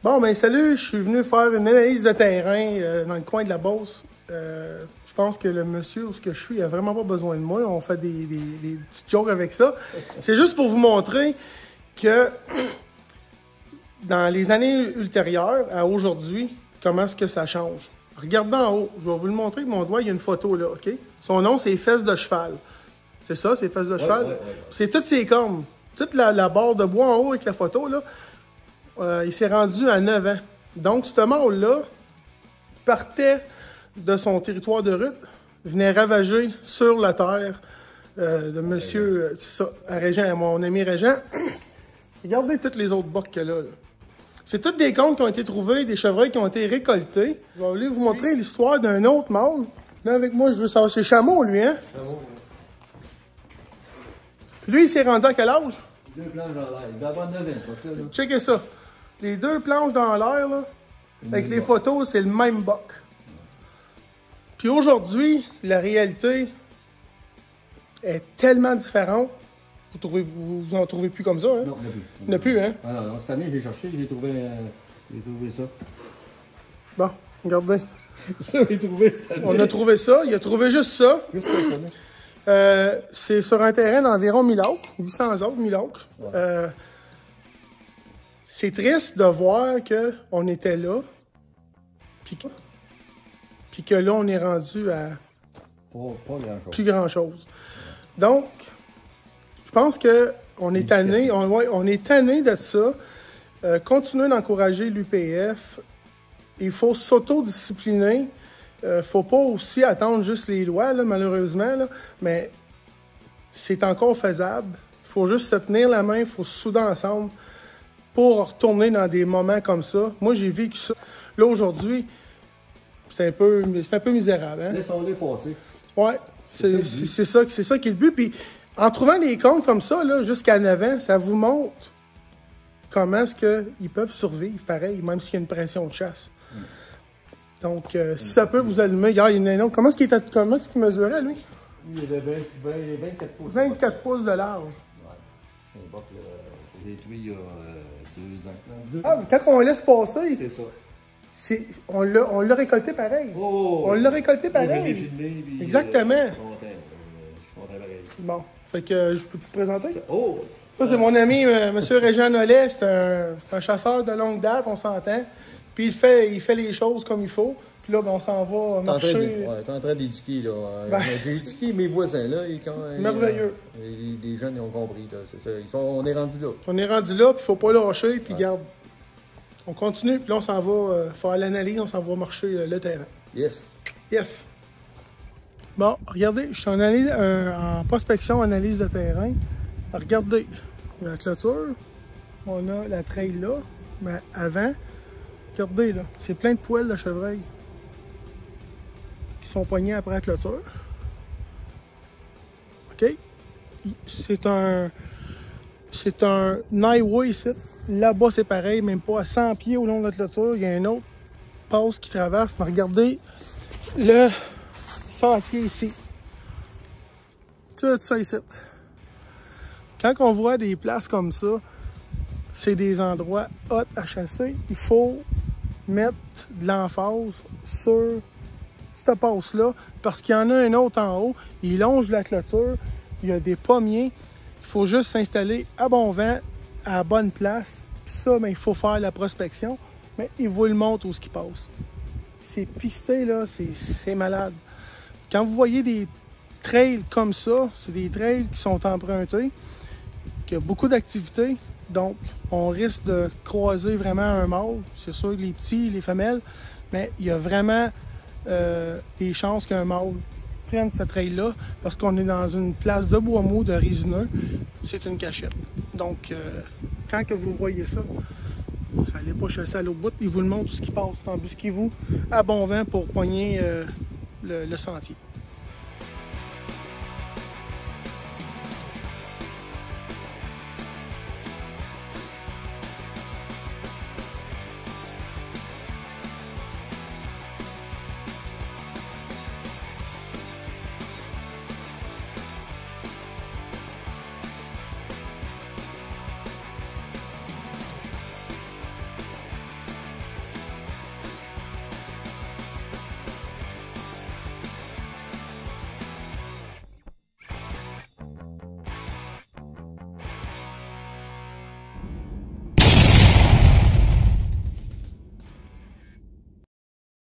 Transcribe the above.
Bon, ben salut, je suis venu faire une analyse de terrain dans le coin de la Beauce. Je pense que le monsieur où je suis, il a vraiment pas besoin de moi. On fait des petites jokes avec ça. C'est juste pour vous montrer que dans les années ultérieures à aujourd'hui, comment est-ce que ça change. Regardez en haut, je vais vous le montrer avec mon doigt, il y a une photo là, OK? Son nom, c'est Fesses de cheval. C'est ça, c'est Fesses de cheval? Ouais. C'est toutes ses cornes. Toute la barre de bois en haut avec la photo, là. Il s'est rendu à 9 ans. Donc, ce mâle-là partait de son territoire de rut, venait ravager sur la terre de monsieur, à Régent, mon ami Régent. Regardez toutes les autres bocs qu'il y a là. C'est toutes des cônes qui ont été trouvées, des chevreuils qui ont été récoltés. Je vais aller vous montrer l'histoire d'un autre mâle. Là, avec moi, je veux savoir. C'est Chameau, lui, hein? Chameau, oui. Puis lui, il s'est rendu à quel âge? 2 planches dans l'air. Il va avoir 9 ans, pas ça, là. Checkez ça. Les 2 planches dans l'air, là, avec les photos, c'est le même boc. Puis aujourd'hui, la réalité est tellement différente. Vous en trouvez plus comme ça, hein? Non, il n'y a plus. Il n'y en a plus, hein? Ah non, cette année, j'ai cherché, j'ai trouvé ça. Bon, regardez. Ça, j'ai trouvé cette année. On a trouvé ça. Il a trouvé juste ça. Juste ça, cette année. C'est sur un terrain d'environ 1000 acres, 800 acres, 1000 acres. Ouais. C'est triste de voir qu'on était là, puis que là, on est rendu à plus grand-chose. Donc, je pense qu'on est tanné, on est tanné de ça. Continuer d'encourager l'UPF. Il faut s'autodiscipliner. Faut pas aussi attendre juste les lois, là, malheureusement, là, mais c'est encore faisable. Il faut juste se tenir la main, il faut se souder ensemble pour retourner dans des moments comme ça. Moi, j'ai vécu ça. Là, aujourd'hui, c'est un peu misérable. Hein? Laissons-les passer. Ouais, c'est ça qui est le but. Puis, en trouvant des comptes comme ça, là, jusqu'à 9 ans, ça vous montre comment est-ce qu'ils peuvent survivre, pareil, même s'il y a une pression de chasse. Donc, si ça peut vous allumer, regarde, il y en a un autre. Comment est-ce qu'il mesurait, lui? Il avait 24 pouces. 24 pouces de large. Ouais. C'est un boc, j'ai détruit il y a 2 ans. Ah, mais quand on laisse passer, c'est ça. On l'a récolté pareil. Oh, on l'a récolté pareil. Je l'ai filmé. Puis, exactement. Je suis content pareil. Bon, fait que je peux te présenter? Oh! Ça, c'est mon ami, M. Régent Nollet. C'est un chasseur de longue date, on s'entend. Puis il fait les choses comme il faut. Puis là, ben, on s'en va marcher. T'es en train d'éduquer, là. Ben, j'ai éduqué mes voisins, là. Merveilleux. Les jeunes, ils ont compris, là. C'est ça. On est rendu là. On est rendu là, puis il faut pas lâcher. Puis garde, on continue. Puis là, on s'en va faire l'analyse, on s'en va marcher le terrain. Yes. Yes. Bon, regardez, je suis en prospection, analyse de terrain. Regardez, la clôture. On a la trail là. Mais avant, regardez, là, c'est plein de poils de chevreuil qui sont pognés après la clôture. OK? C'est un highway ici. Là-bas, c'est pareil, même pas à 100 pieds au long de la clôture. Il y a un autre passe qui traverse. Mais regardez le sentier ici. Tout ça ici. Quand on voit des places comme ça, c'est des endroits hot à chasser. Il faut mettre de l'emphase sur cette passe-là, parce qu'il y en a un autre en haut. Il longe la clôture. Il y a des pommiers. Il faut juste s'installer à bon vent, à la bonne place. Puis ça, ben, il faut faire la prospection. Mais il vous le montre où ce qui passe. C'est pisté, là, c'est malade. Quand vous voyez des trails comme ça, c'est des trails qui sont empruntés, qui ont beaucoup d'activités. Donc, on risque de croiser vraiment un mâle. C'est sûr que les petits, les femelles, mais il y a vraiment des chances qu'un mâle prenne ce trail-là parce qu'on est dans une place de bois mou, de résineux. C'est une cachette. Donc, quand que vous voyez ça, allez pas chasser à l'autre bout. Il vous le montre tout ce qui passe. Embusquez-vous à bon vent pour pogner le sentier.